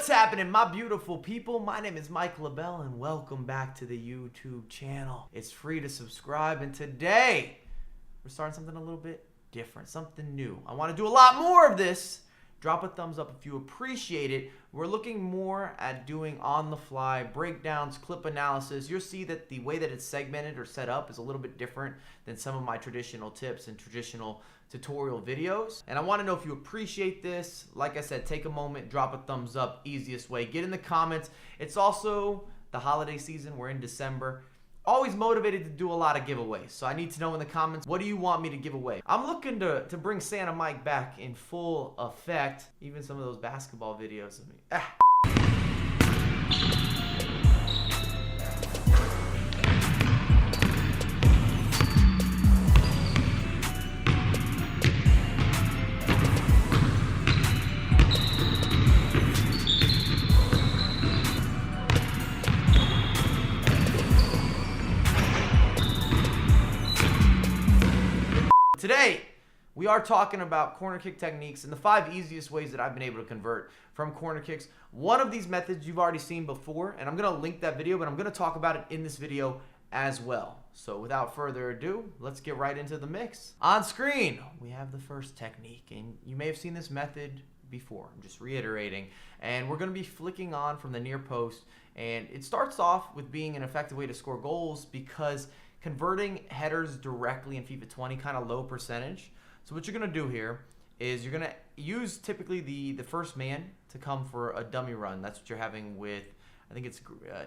What's happening, my beautiful people? My name is Mike LaBelle, and welcome back to the YouTube channel. It's free to subscribe, and today we're starting something a little bit different, something new. I want to do a lot more of this. Drop a thumbs up if you appreciate it. We're looking more at doing on-the-fly breakdowns, clip analysis. You'll see that the way that it's segmented or set up is a little bit different than some of my traditional tips and traditional tutorial videos. And I want to know if you appreciate this. Like I said, take a moment, drop a thumbs up, easiest way. Get in the comments. It's also the holiday season. We're in December. Always motivated to do a lot of giveaways. So I need to know in the comments, what do you want me to give away? I'm looking to bring Santa Mike back in full effect. Even some of those basketball videos of me. Today, we are talking about corner kick techniques and the 5 easiest ways that I've been able to convert from corner kicks. One of these methods you've already seen before, and I'm going to link that video, but I'm going to talk about it in this video as well. So without further ado, let's get right into the mix. On screen, we have the first technique, and you may have seen this method before. I'm just reiterating. And we're going to be flicking on from the near post, and it starts off with being an effective way to score goals because converting headers directly in FIFA 20, kind of low percentage. So what you're going to do here is you're going to use typically the first man to come for a dummy run. That's what you're having with, I think it's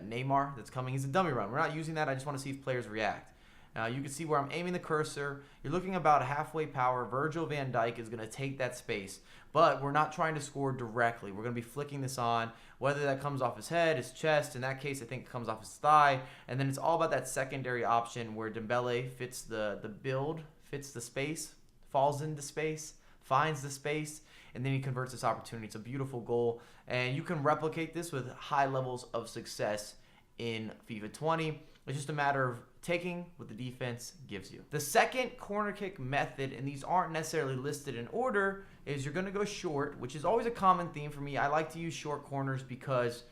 Neymar that's coming. He's a dummy run. We're not using that. I just want to see if players react. Now you can see where I'm aiming the cursor. You're looking about halfway power. Virgil van Dijk is going to take that space. But we're not trying to score directly. We're going to be flicking this on, whether that comes off his head, his chest. In that case, I think it comes off his thigh. And then it's all about that secondary option where LaBelle fits the build, fits the space, falls into space, finds the space, and then he converts this opportunity. It's a beautiful goal. And you can replicate this with high levels of success in FIFA 20. It's just a matter of taking what the defense gives you. The second corner kick method, and these aren't necessarily listed in order, is you're going to go short, which is always a common theme for me. I like to use short corners because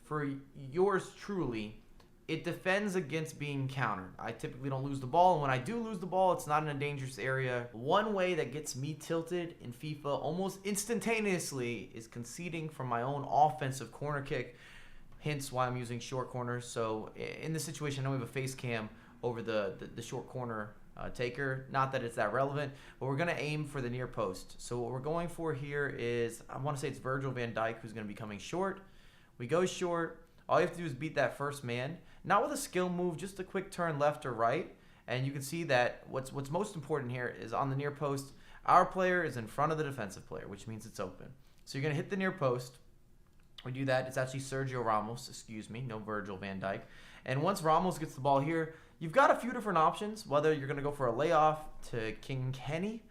for yours truly, it defends against being countered. I typically don't lose the ball, and when I do lose the ball, it's not in a dangerous area. One way that gets me tilted in FIFA almost instantaneously is conceding from my own offensive corner kick. Hence why I'm using short corners. So in this situation, I know we have a face cam over the short corner taker. Not that it's that relevant, but we're going to aim for the near post. So what we're going for here is, I want to say it's Virgil van Dijk who's going to be coming short. We go short. All you have to do is beat that first man. Not with a skill move, just a quick turn left or right. And you can see that what's most important here is on the near post, our player is in front of the defensive player, which means it's open. So you're going to hit the near post. We do that. It's actually Sergio Ramos, excuse me, no Virgil van Dijk. And once Ramos gets the ball here, you've got a few different options, whether you're going to go for a layoff to King Kenny,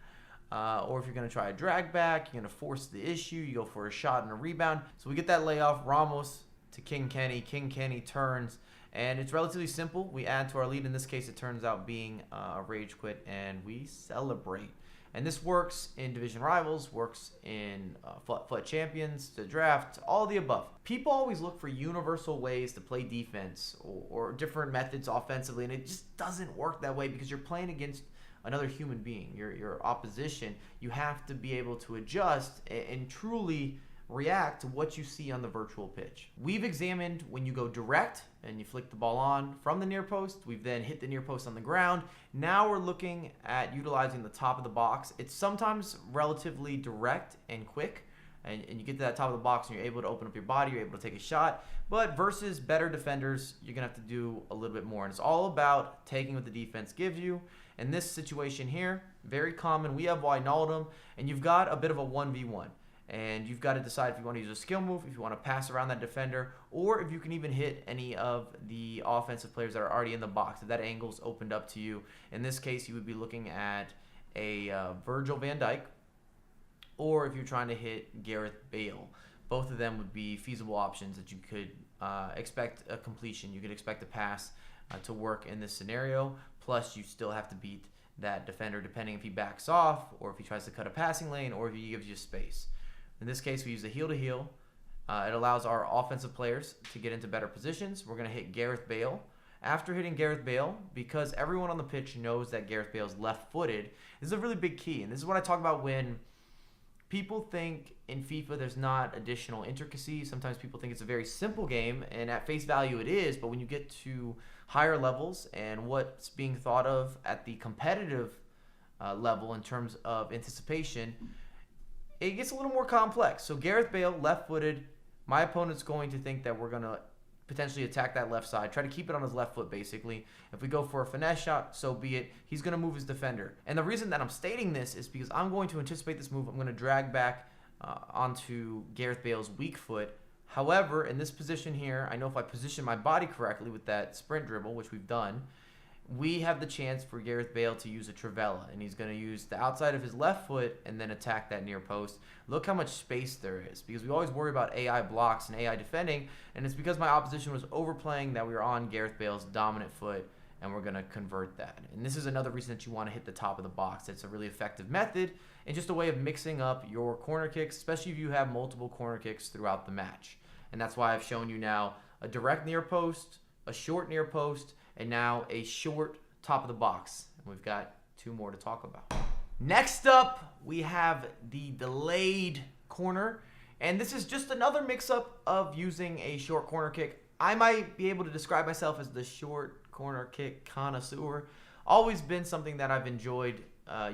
or if you're going to try a drag back, you're going to force the issue, you go for a shot and a rebound. So we get that layoff, Ramos to King Kenny turns, and it's relatively simple. We add to our lead. In this case, it turns out being a rage quit, and we celebrate. And this works in division rivals, works in FUT champions, to draft, all the above. People always look for universal ways to play defense or different methods offensively, and it just doesn't work that way because you're playing against another human being, your opposition. You have to be able to adjust and truly react to what you see on the virtual pitch. We've examined when you go direct and you flick the ball on from the near post. We've then hit the near post on the ground. Now we're looking at utilizing the top of the box. It's sometimes relatively direct and quick, and you get to that top of the box and you're able to open up your body, you're able to take a shot. But versus better defenders, you're going to have to do a little bit more. And it's all about taking what the defense gives you. In this situation here, very common, we have Wijnaldum, and you've got a bit of a 1v1. And you've got to decide if you want to use a skill move, if you want to pass around that defender, or if you can even hit any of the offensive players that are already in the box, if that angle's opened up to you. In this case, you would be looking at a Virgil van Dijk, or if you're trying to hit Gareth Bale. Both of them would be feasible options that you could expect a completion. You could expect a pass to work in this scenario. Plus, you still have to beat that defender depending if he backs off or if he tries to cut a passing lane or if he gives you space. In this case, we use the heel-to-heel It allows our offensive players to get into better positions. We're going to hit Gareth Bale. After hitting Gareth Bale, because everyone on the pitch knows that Gareth Bale is left-footed, this is a really big key. And this is what I talk about when people think in FIFA there's not additional intricacies. Sometimes people think it's a very simple game, and at face value it is, but when you get to higher levels and what's being thought of at the competitive level in terms of anticipation, it gets a little more complex. So Gareth Bale, left-footed, my opponent's going to think that we're going to potentially attack that left side, try to keep it on his left foot basically. If we go for a finesse shot, so be it. He's going to move his defender. And the reason that I'm stating this is because I'm going to anticipate this move. I'm going to drag back onto Gareth Bale's weak foot. However, in this position here, I know if I position my body correctly with that sprint dribble, which we've done, we have the chance for Gareth Bale to use a trivela, and he's going to use the outside of his left foot and then attack that near post. Look how much space there is, because we always worry about AI blocks and AI defending, and it's because my opposition was overplaying that we were on Gareth Bale's dominant foot, and we're going to convert that. And this is another reason that you want to hit the top of the box. It's a really effective method and just a way of mixing up your corner kicks, especially if you have multiple corner kicks throughout the match. And that's why I've shown you now a direct near post, a short near post, and now a short top of the box. And we've got two more to talk about. Next up, we have the delayed corner. And this is just another mix-up of using a short corner kick. I might be able to describe myself as the short corner kick connoisseur. Always been something that I've enjoyed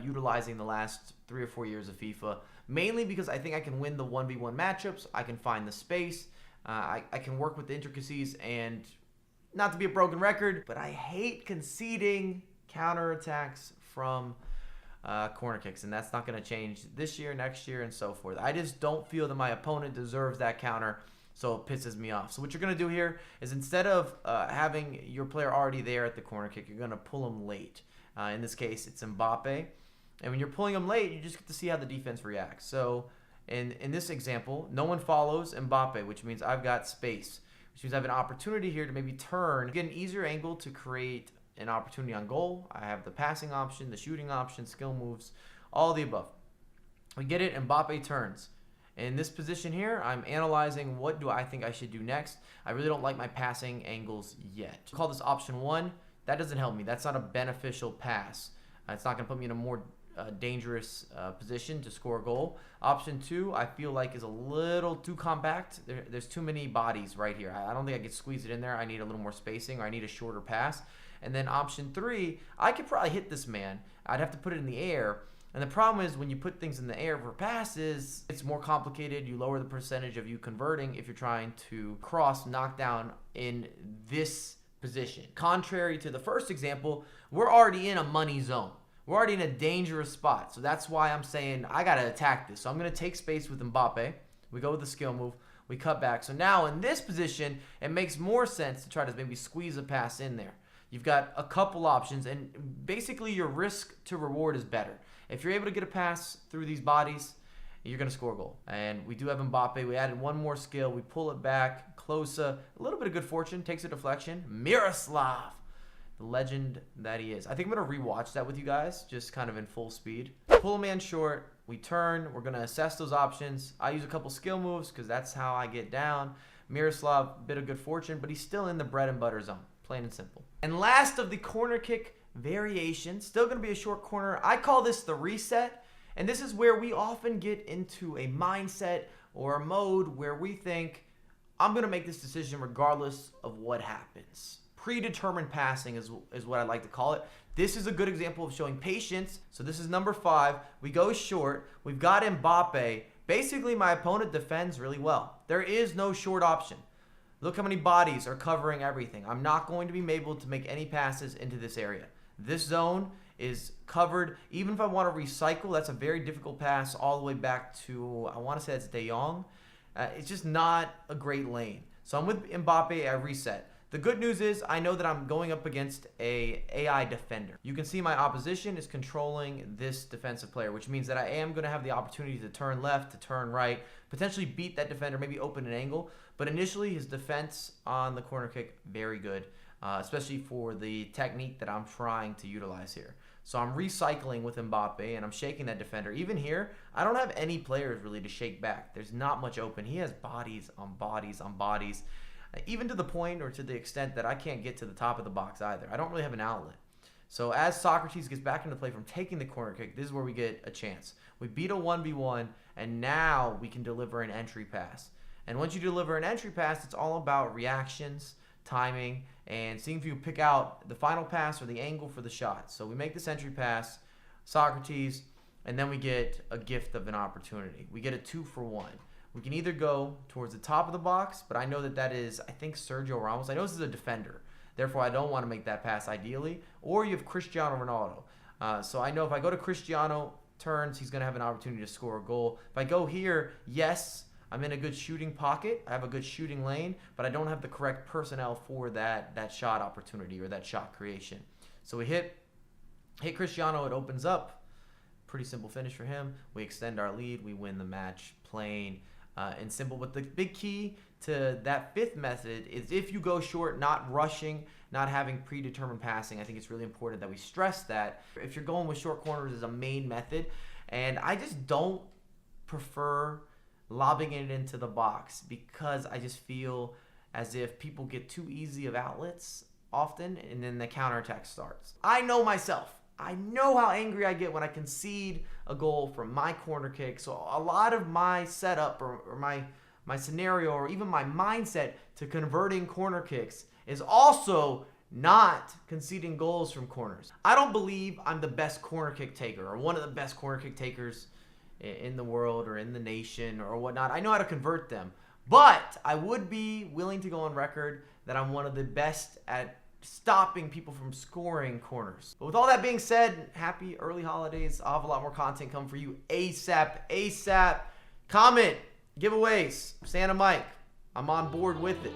utilizing the last 3 or 4 years of FIFA. Mainly because I think I can win the 1v1 matchups. I can find the space. I can work with the intricacies, and not to be a broken record, but I hate conceding counterattacks from corner kicks, and that's not going to change this year, next year, and so forth. I just don't feel that my opponent deserves that counter, so it pisses me off. So what you're going to do here is instead of having your player already there at the corner kick, you're going to pull him late. In this case, it's Mbappe. And when you're pulling him late, you just get to see how the defense reacts. So in this example, no one follows Mbappe, which means I've got space, which means I have an opportunity here to maybe turn, get an easier angle to create an opportunity on goal. I have the passing option, the shooting option, skill moves, all of the above. We get it, Mbappe turns. In this position here, I'm analyzing what do I think I should do next. I really don't like my passing angles yet. Call this option 1. That doesn't help me. That's not a beneficial pass. It's not going to put me in a more dangerous position to score a goal. Option 2, I feel like is a little too compact. There's too many bodies right here. I don't think I could squeeze it in there. I need a little more spacing, or I need a shorter pass. And then option 3, I could probably hit this man. I'd have to put it in the air. And the problem is when you put things in the air for passes, it's more complicated. You lower the percentage of you converting if you're trying to cross, knock down in this position. Contrary to the first example, we're already in a money zone. We're already in a dangerous spot. So that's why I'm saying I got to attack this. So I'm going to take space with Mbappe. We go with the skill move. We cut back. So now in this position, it makes more sense to try to maybe squeeze a pass in there. You've got a couple options, and basically your risk to reward is better. If you're able to get a pass through these bodies, you're going to score a goal. And we do have Mbappe. We added one more skill. We pull it back. Closer. A little bit of good fortune. Takes a deflection. Miroslav. The legend that he is. I think I'm going to rewatch that with you guys, just kind of in full speed. Pull a man short. We turn. We're going to assess those options. I use a couple skill moves because that's how I get down. Miroslav, bit of good fortune, but he's still in the bread and butter zone. Plain and simple. And last of the corner kick variations, still going to be a short corner. I call this the reset. And this is where we often get into a mindset or a mode where we think, I'm going to make this decision regardless of what happens. Predetermined passing is what I like to call it. This is a good example of showing patience. So this is number 5. We go short. We've got Mbappe. Basically, my opponent defends really well. There is no short option. Look how many bodies are covering everything. I'm not going to be able to make any passes into this area. This zone is covered. Even if I want to recycle, that's a very difficult pass all the way back to, I want to say that's De Jong. It's just not a great lane. So I'm with Mbappe, I reset. The good news is I know that I'm going up against a AI defender. You can see my opposition is controlling this defensive player, which means that I am going to have the opportunity to turn left, to turn right, potentially beat that defender, maybe open an angle. But initially, his defense on the corner kick, very good, especially for the technique that I'm trying to utilize here. So I'm recycling with Mbappe, and I'm shaking that defender. Even here, I don't have any players really to shake back. There's not much open. He has bodies on bodies on bodies, even to the point or to the extent that I can't get to the top of the box either. I don't really have an outlet. So as Socrates gets back into play from taking the corner kick, this is where we get a chance. We beat a 1v1, and now we can deliver an entry pass. And once you deliver an entry pass, it's all about reactions, timing, and seeing if you pick out the final pass or the angle for the shot. So we make this entry pass, Socrates, and then we get a gift of an opportunity. We get a 2-for-1. We can either go towards the top of the box, but I know that is, I think, Sergio Ramos. I know this is a defender. Therefore, I don't want to make that pass ideally. Or you have Cristiano Ronaldo. So I know if I go to Cristiano, turns, he's going to have an opportunity to score a goal. If I go here, yes, I'm in a good shooting pocket. I have a good shooting lane, but I don't have the correct personnel for that shot opportunity or that shot creation. So we hit Cristiano. It opens up. Pretty simple finish for him. We extend our lead. We win the match, plain and simple. But the big key to that fifth method is if you go short, not rushing, not having predetermined passing. I think it's really important that we stress that. If you're going with short corners as a main method, and I just don't prefer lobbing it into the box because I just feel as if people get too easy of outlets often, and then the counterattack starts. I know myself. I know how angry I get when I concede a goal from my corner kick. So a lot of my setup or my scenario or even my mindset to converting corner kicks is also not conceding goals from corners. I don't believe I'm the best corner kick taker or one of the best corner kick takers in the world or in the nation or whatnot. I know how to convert them, but I would be willing to go on record that I'm one of the best at stopping people from scoring corners. But with all that being said, happy early holidays. I'll have a lot more content coming for you ASAP. Comment, giveaways, Santa Mike. I'm on board with it.